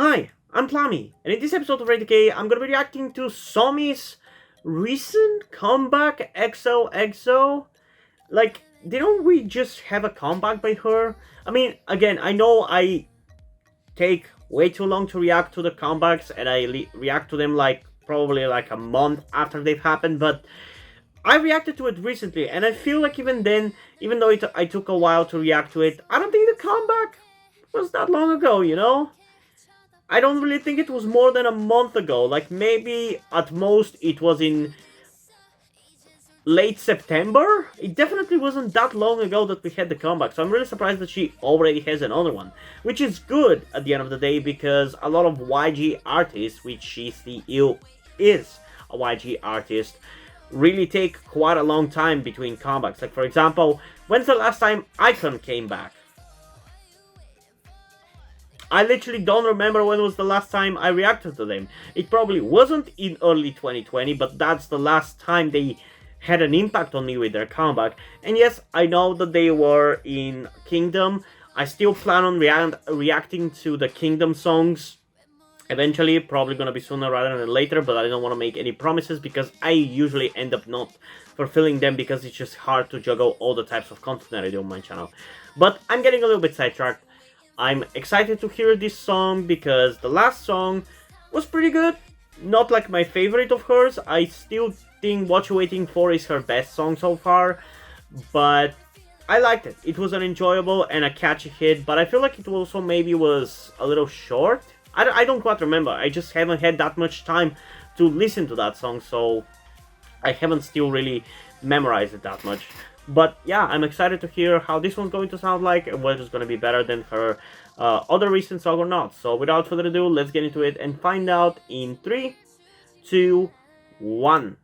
Hi, I'm Plami, and in this episode of RadioK, I'm gonna be reacting to SOMI's recent comeback, XOXO. Like, didn't we just have a comeback by her? I mean, again, I know I take way too long to react to the comebacks, and I react to them like probably like a month after they've happened, but I reacted to it recently, and I feel like even then, even though I took a while to react to it, I don't think the comeback was that long ago, you know? I don't really think it was more than a month ago. Like maybe at most it was in late September. It definitely wasn't that long ago that we had the comeback. So I'm really surprised that she already has another one, which is good at the end of the day because a lot of YG artists, which she still is a YG artist, really take quite a long time between comebacks. Like for example, when's the last time Icon came back? I literally don't remember when was the last time I reacted to them. It probably wasn't in early 2020, but that's the last time they had an impact on me with their comeback. And yes, I know that they were in Kingdom. I still plan on reacting to the Kingdom songs eventually, probably gonna be sooner rather than later, but I don't want to make any promises because I usually end up not fulfilling them because it's just hard to juggle all the types of content that I do on my channel. But I'm getting a little bit sidetracked. I'm excited to hear this song because the last song was pretty good. Not like my favorite of hers. I still think What You Waiting For is her best song so far. But I liked it. It was an enjoyable and a catchy hit. But I feel like it also maybe was a little short. I don't quite remember. I just haven't had that much time to listen to that song. So I haven't still really memorized it that much. But yeah, I'm excited to hear how this one's going to sound like and whether it's going to be better than her other recent song or not. So without further ado, let's get into it and find out in 3, 2, 1.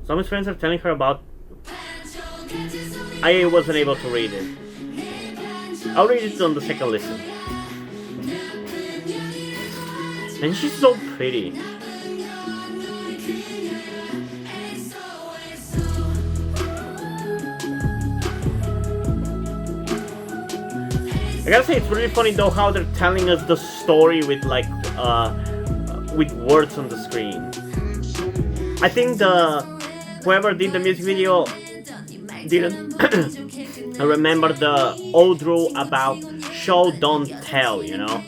Some of his friends are telling her about... I wasn't able to read it. I'll read it on the second listen. And she's so pretty. I gotta say, it's really funny though how they're telling us the story with like with words on the screen. I think whoever did the music video didn't remember the old rule about show don't tell, you know?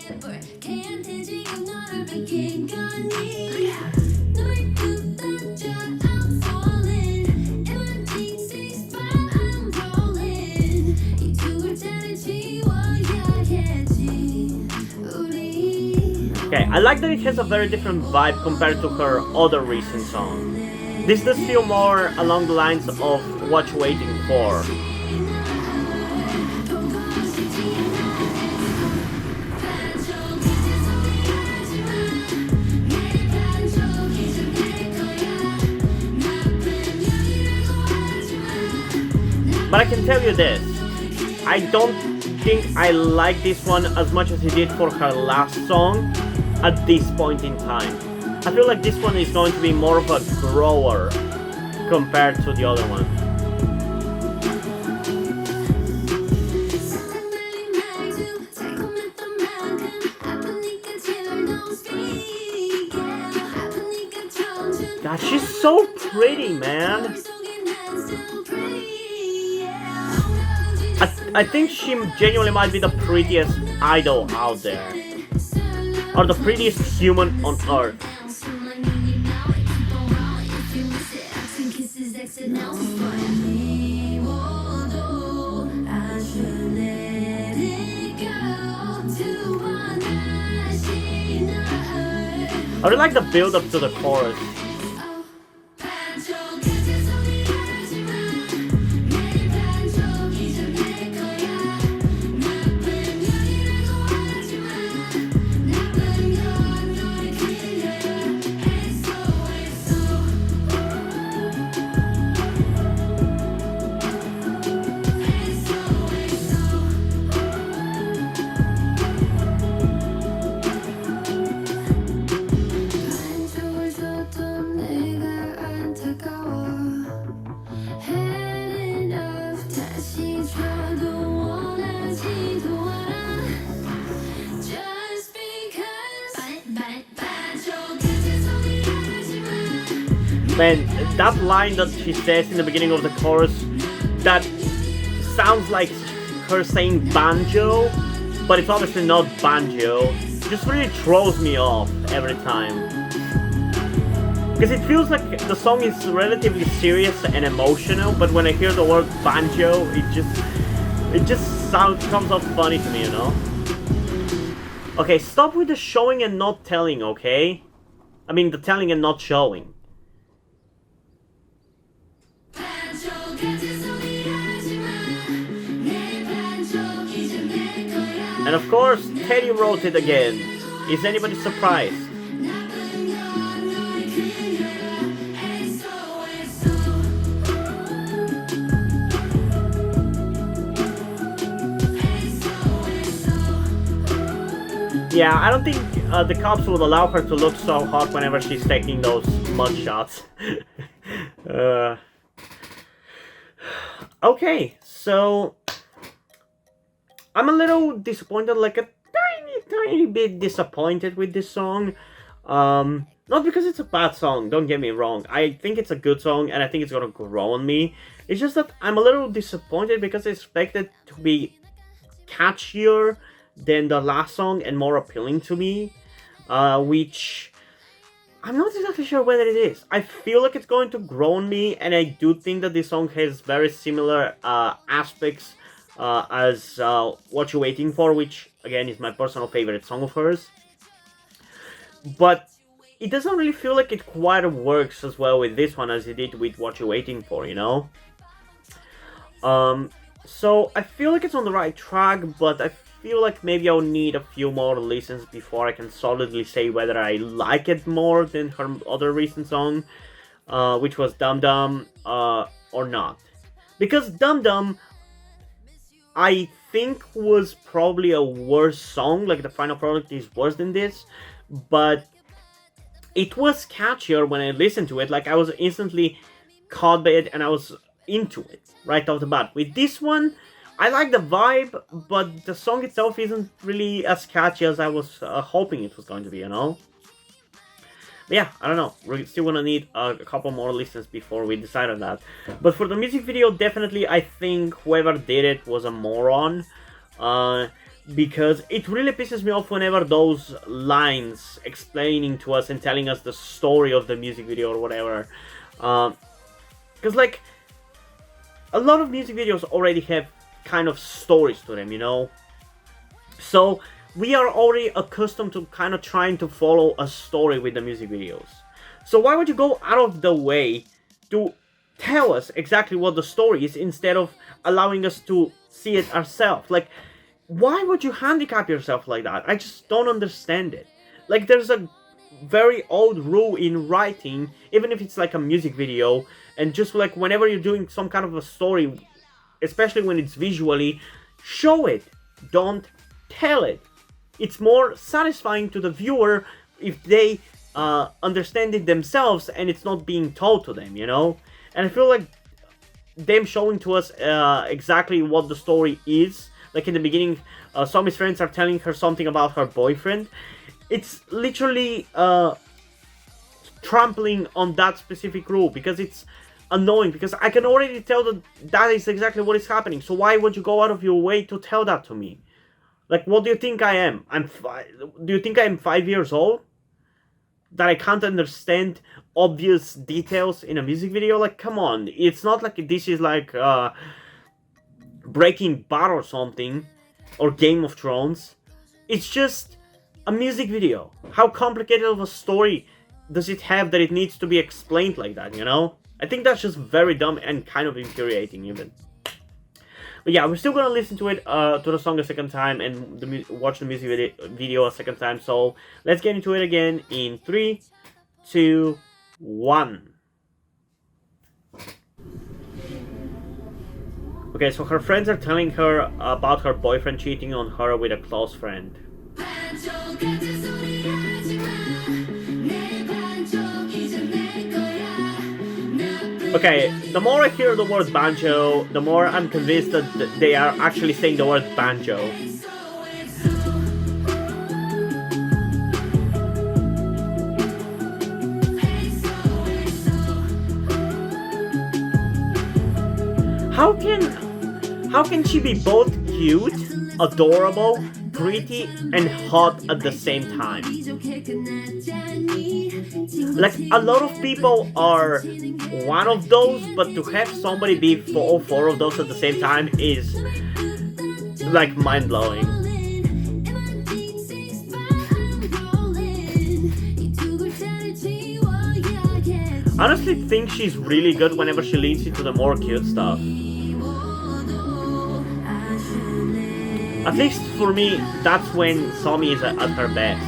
Okay, I like that it has a very different vibe compared to her other recent song. This does feel more along the lines of What You Waiting For. But I can tell you this, I don't think I like this one as much as I did for her last song at this point in time. I feel like this one is going to be more of a grower compared to the other one. God, she's so pretty, man. I think she genuinely might be the prettiest idol out there. Or the prettiest human on earth. I really like the build up to the chorus. Man, that line that she says in the beginning of the chorus, that sounds like her saying banjo, but it's obviously not banjo. Just really throws me off every time. Because it feels like the song is relatively serious and emotional, but when I hear the word banjo, it just comes off funny to me, you know? Okay, stop with the showing and not telling, okay? I mean, the telling and not showing. And of course, Teddy wrote it again. Is anybody surprised? Yeah, I don't think the cops would allow her to look so hot whenever she's taking those mud shots. Okay, so I'm a little disappointed, like a tiny bit disappointed with this song. Not because it's a bad song, don't get me wrong. I think it's a good song and I think it's gonna grow on me. It's just that I'm a little disappointed because I expected to be catchier than the last song and more appealing to me, which I'm not exactly sure whether it is. I feel like it's going to grow on me, and I do think that this song has very similar aspects as What You're Waiting For, which again is my personal favorite song of hers. But it doesn't really feel like it quite works as well with this one as it did with What You're Waiting For, you know? So I feel like it's on the right track, but I feel like maybe I'll need a few more listens before I can solidly say whether I like it more than her other recent song, which was Dum Dum, or not. Because Dum Dum, I think was probably a worse song, like the final product is worse than this, but it was catchier when I listened to it. Like, I was instantly caught by it and I was into it right off the bat. With this one, I like the vibe, but the song itself isn't really as catchy as I was hoping it was going to be, you know? But yeah, I don't know. We're still gonna need a couple more listens before we decide on that. But for the music video, definitely I think whoever did it was a moron. Because it really pisses me off whenever those lines explaining to us and telling us the story of the music video or whatever. Because, like, a lot of music videos already have kind of stories to them, you know? So we are already accustomed to kind of trying to follow a story with the music videos. So why would you go out of the way to tell us exactly what the story is instead of allowing us to see it ourselves? Like, why would you handicap yourself like that? I just don't understand it. Like, there's a very old rule in writing, even if it's like a music video, and just like whenever you're doing some kind of a story, especially when it's visually, show it, don't tell it. It's more satisfying to the viewer if they understand it themselves and it's not being told to them, you know? And I feel like them showing to us exactly what the story is, like in the beginning, Somi's friends are telling her something about her boyfriend. It's literally trampling on that specific rule because it's annoying, because I can already tell that that is exactly what is happening. So why would you go out of your way to tell that to me? Like, what do you think I am? Do you think I am 5 years old? That I can't understand obvious details in a music video? Like, come on. It's not like this is like Breaking Bad or something, or Game of Thrones. It's just a music video. How complicated of a story does it have that it needs to be explained like that, you know? I think that's just very dumb and kind of infuriating even. But yeah, we're still gonna listen to it, to the song a second time and watch the music video a second time. So let's get into it again in 3, 2, 1. Okay, so her friends are telling her about her boyfriend cheating on her with a close friend. Okay, the more I hear the word banjo, the more I'm convinced that they are actually saying the word banjo. how can she be both cute, adorable, pretty, and hot at the same time? Like, a lot of people are one of those, but to have somebody be all four of those at the same time is like mind blowing. I honestly think she's really good whenever she leans into the more cute stuff. At least for me, that's when SOMI is at her best.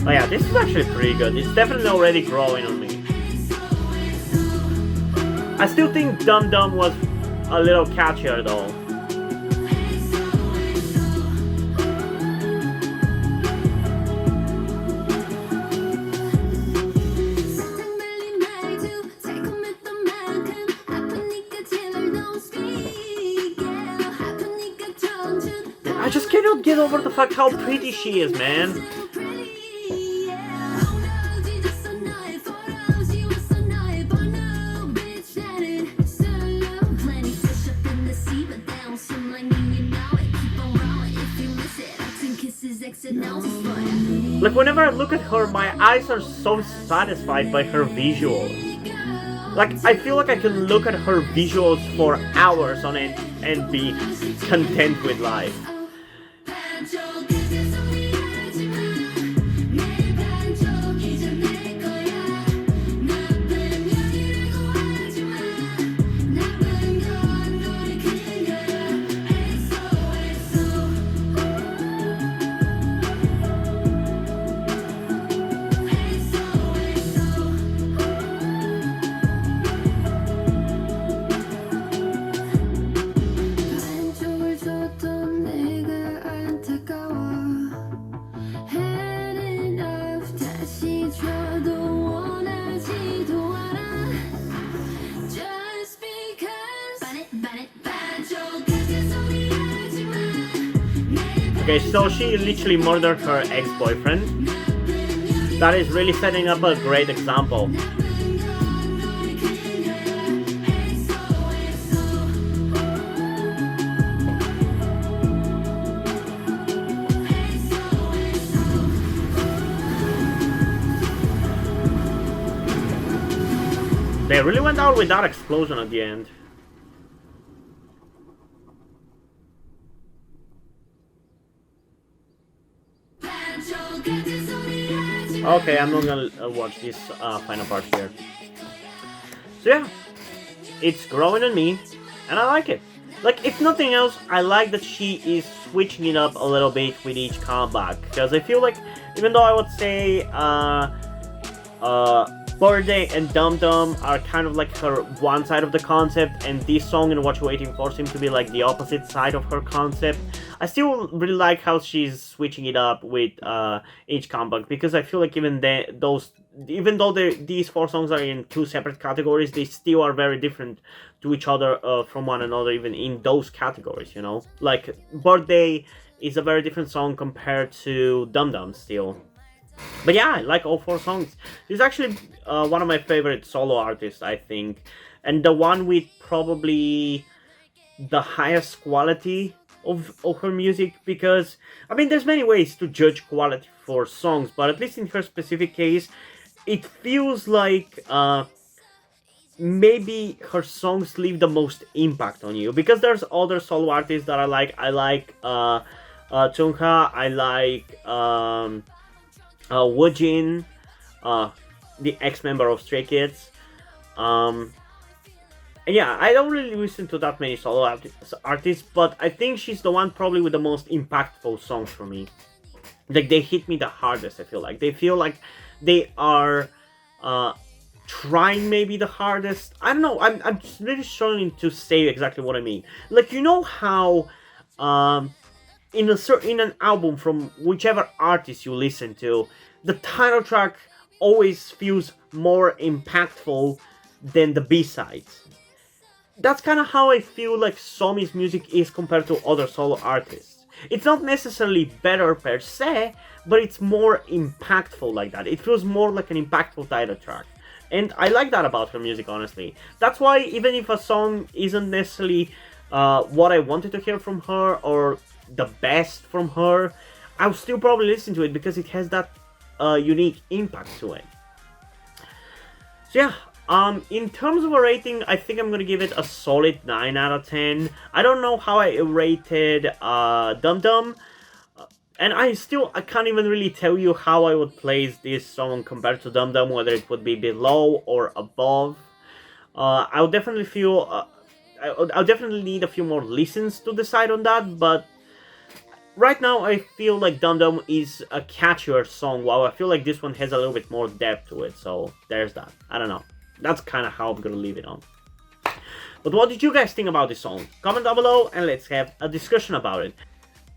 Oh yeah, this is actually pretty good. It's definitely already growing on me. I still think Dum Dum was a little catchier though. I just cannot get over the fact how pretty she is, man. Like, whenever I look at her, my eyes are so satisfied by her visuals. Like, I feel like I can look at her visuals for hours on end and be content with life. Okay, so she literally murdered her ex-boyfriend. That is really setting up a great example. They really went out with that explosion at the end. Okay, I'm not gonna watch this final part here. So yeah, it's growing on me, and I like it. Like, if nothing else, I like that she is switching it up a little bit with each comeback. Because I feel like, even though I would say Birthday and Dum Dum are kind of like her one side of the concept, and this song and What You Waiting For seem to be like the opposite side of her concept, I still really like how she's switching it up with each comeback, because I feel like even though these four songs are in two separate categories, they still are very different to each other from one another, even in those categories, you know? Like, Birthday is a very different song compared to Dum Dum still. But yeah, I like all four songs. This is actually one of my favorite solo artists, I think. And the one with probably the highest quality of her music, because, I mean, there's many ways to judge quality for songs, but at least in her specific case, it feels like maybe her songs leave the most impact on you. Because there's other solo artists that I like. I like Chungha, I like Woojin, the ex-member of Stray Kids. And yeah, I don't really listen to that many solo artists, but I think she's the one probably with the most impactful songs for me. Like, they hit me the hardest, I feel like. They feel like they are trying maybe the hardest. I don't know, I'm just really struggling to say exactly what I mean. Like, you know how in an album from whichever artist you listen to, the title track always feels more impactful than the B-sides. that's kind of how I feel like SOMI's music is compared to other solo artists. It's not necessarily better per se, but it's more impactful like that. It feels more like an impactful title track. And I like that about her music, honestly. That's why even if a song isn't necessarily what I wanted to hear from her or the best from her, I'll still probably listen to it because it has that unique impact to it. So yeah, in terms of a rating, I think I'm gonna give it a solid 9 out of 10. I don't know how I rated Dum Dum, and I can't even really tell you how I would place this song compared to Dum Dum, whether it would be below or above. I'll definitely feel, I'll definitely need a few more listens to decide on that, but right now I feel like Dum Dum is a catchier song, while I feel like this one has a little bit more depth to it, so there's that. I don't know. That's kind of how I'm gonna leave it on. But what did you guys think about this song? Comment down below and let's have a discussion about it.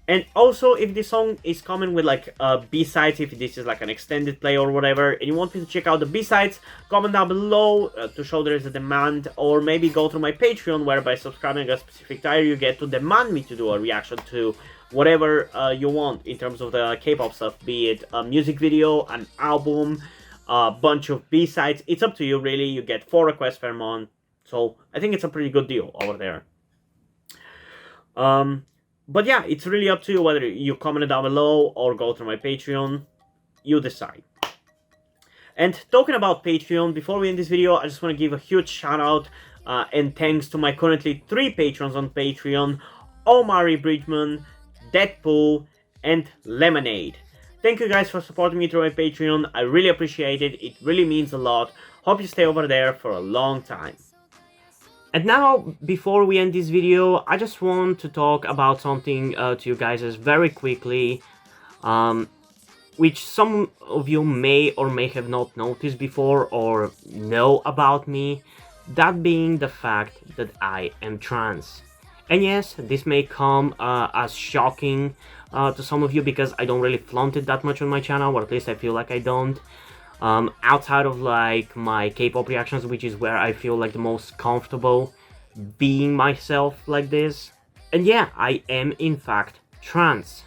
And also, if this song is coming with like B-sides, if this is like an extended play or whatever, and you want me to check out the B-sides, comment down below to show there is a demand, or maybe go through my Patreon, where by subscribing a specific tier you get to demand me to do a reaction to whatever you want in terms of the K-pop stuff, be it a music video, an album, a bunch of B-sides. It's up to you, really. You get 4 requests per month, so I think it's a pretty good deal over there. But yeah, it's really up to you whether you comment it down below or go through my Patreon. You decide. And talking about Patreon, before we end this video, I just want to give a huge shout out and thanks to my currently 3 patrons on Patreon: Omari Bridgman, Deadpool, and Lemonade. Thank you guys for supporting me through my Patreon. I really appreciate it. It really means a lot. Hope you stay over there for a long time. And now, before we end this video, I just want to talk about something to you guys very quickly, which some of you may or may have not noticed before or know about me, that being the fact that I am trans. And yes, this may come as shocking to some of you because I don't really flaunt it that much on my channel, or at least I feel like I don't. Outside of like my K-pop reactions, which is where I feel like the most comfortable being myself like this. And yeah, I am in fact trans.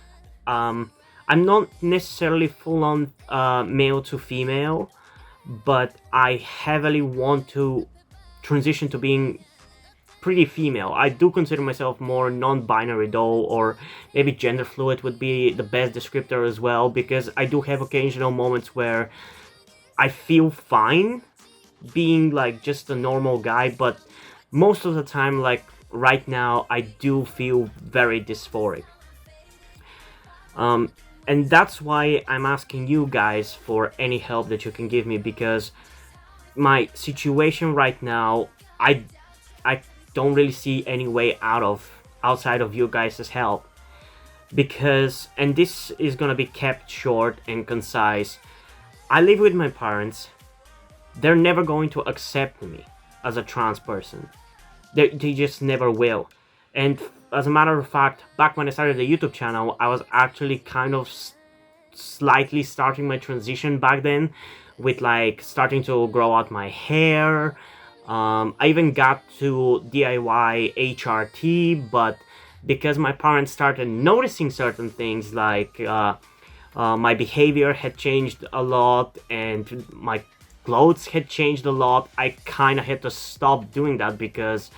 I'm not necessarily full-on male to female, but I heavily want to transition to being pretty female. I do consider myself more non-binary though, or maybe gender fluid would be the best descriptor as well, because I do have occasional moments where I feel fine being like just a normal guy, but most of the time, like right now, I do feel very dysphoric. And that's why I'm asking you guys for any help that you can give me, because my situation right now, I don't really see any way outside of you guys' help. Because, and this is gonna be kept short and concise, I live with my parents. They're never going to accept me as a trans person. They just never will. And as a matter of fact, back when I started the YouTube channel, I was actually kind of slightly starting my transition back then, with like starting to grow out my hair. I even got to DIY HRT, but because my parents started noticing certain things like my behavior had changed a lot and my clothes had changed a lot, I kind of had to stop doing that because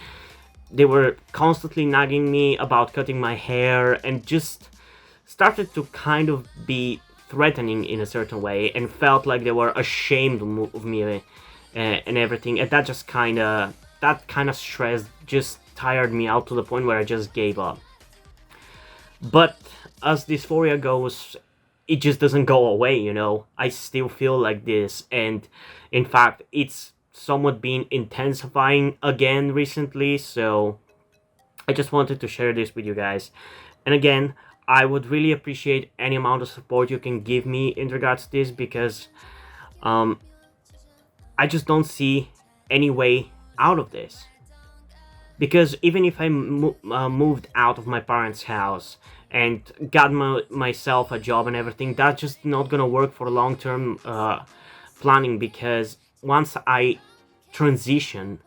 they were constantly nagging me about cutting my hair and just started to kind of be threatening in a certain way, and felt like they were ashamed of me and everything. And that just kind of stress just tired me out to the point where I just gave up. But as dysphoria goes, it just doesn't go away, you know. I still feel like this, and in fact it's somewhat been intensifying again recently, so I just wanted to share this with you guys. And again, I would really appreciate any amount of support you can give me in regards to this, because I just don't see any way out of this. Because even if I moved out of my parents' house and got myself a job and everything, that's just not gonna work for long-term planning, because once I transition,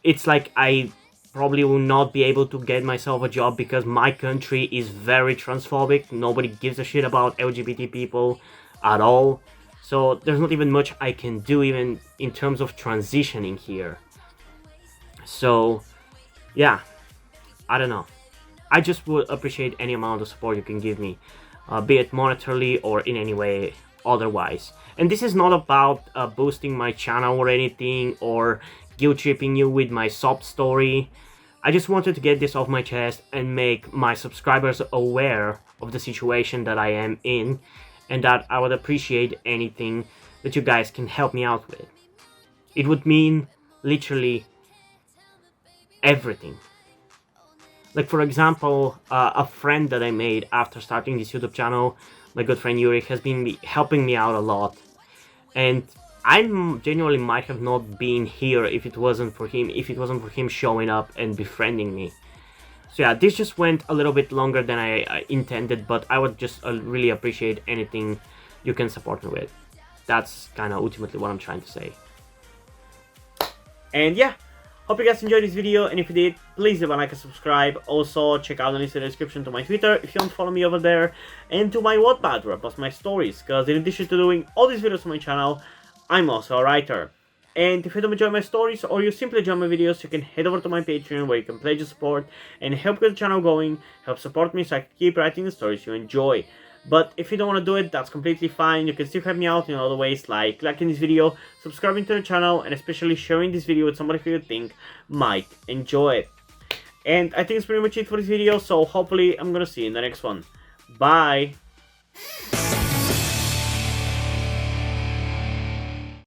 it's like I probably will not be able to get myself a job because my country is very transphobic. Nobody gives a shit about LGBT people at all. So there's not even much I can do even in terms of transitioning here. So yeah, I don't know. I just would appreciate any amount of support you can give me, be it monetarily or in any way otherwise. And this is not about boosting my channel or anything, or guilt tripping you with my sob story. I just wanted to get this off my chest and make my subscribers aware of the situation that I am in, and that I would appreciate anything that you guys can help me out with. It would mean literally everything. Like, for example, a friend that I made after starting this YouTube channel, my good friend Yuri, has been helping me out a lot. And I genuinely might have not been here if it wasn't for him showing up and befriending me. So yeah, this just went a little bit longer than I intended, but I would just really appreciate anything you can support me with. That's kind of ultimately what I'm trying to say. And yeah, hope you guys enjoyed this video, and if you did, please leave a like and subscribe. Also, check out the links in the description to my Twitter if you want to follow me over there, and to my Wattpad where I post my stories, because in addition to doing all these videos on my channel, I'm also a writer. And if you don't enjoy my stories, or you simply enjoy my videos, you can head over to my Patreon where you can pledge your support and help get the channel going, help support me so I can keep writing the stories you enjoy. But if you don't want to do it, that's completely fine. You can still help me out in other ways, like liking this video, subscribing to the channel, and especially sharing this video with somebody who you think might enjoy it. And I think it's pretty much it for this video, so hopefully I'm gonna see you in the next one. Bye!